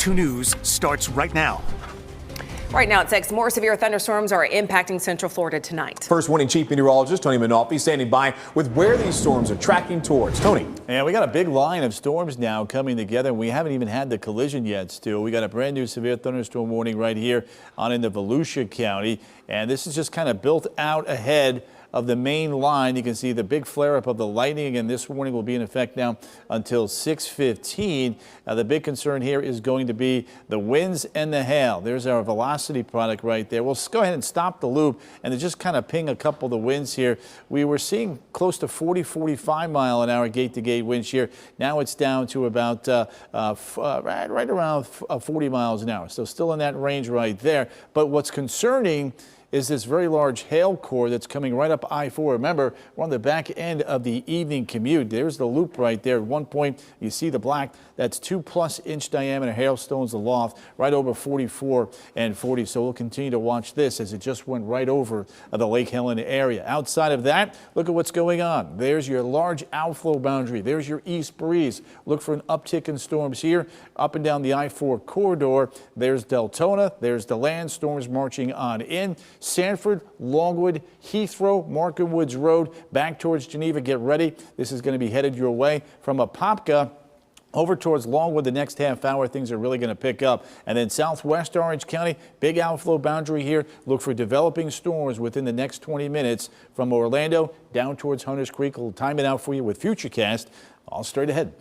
2 News starts right now. Right now at 6, more severe thunderstorms are impacting Central Florida tonight. First Warning Chief Meteorologist Tony Manalfi standing by with where these storms are tracking towards. Tony. And we got a big line of storms now coming together. We haven't even had the collision yet, Stu. We got a brand new severe thunderstorm warning right here on into Volusia County. And this is just kind of built out ahead of the main line. You can see the big flare up of the lightning. Again, this warning will be in effect now until 6:15. The big concern here is going to be the winds and the hail. There's our velocity product right there. We'll go ahead and stop the loop and just kind of ping a couple of the winds here. We were seeing close to 40-45 mile an hour gate to gate wind shear. Now it's down to about right around 40 miles an hour. So still in that range right there. But what's concerning is this very large hail core that's coming right up I-4. Remember, we're on the back end of the evening commute. There's the loop right there. At one point, you see the black. That's 2+ inch diameter hailstones aloft, right over 44 and 40. So we'll continue to watch this as it just went right over the Lake Helen area. Outside of that, look at what's going on. There's your large outflow boundary. There's your east breeze. Look for an uptick in storms here up and down the I-4 corridor. There's Deltona. There's the land storms marching on in. Sanford, Longwood, Heathrow, Markham Woods Road, back towards Geneva. Get ready. This is going to be headed your way from Apopka over towards Longwood. The next half hour, things are really going to pick up. And then southwest Orange County, big outflow boundary here. Look for developing storms within the next 20 minutes from Orlando down towards Hunters Creek. We'll time it out for you with Futurecast all straight ahead.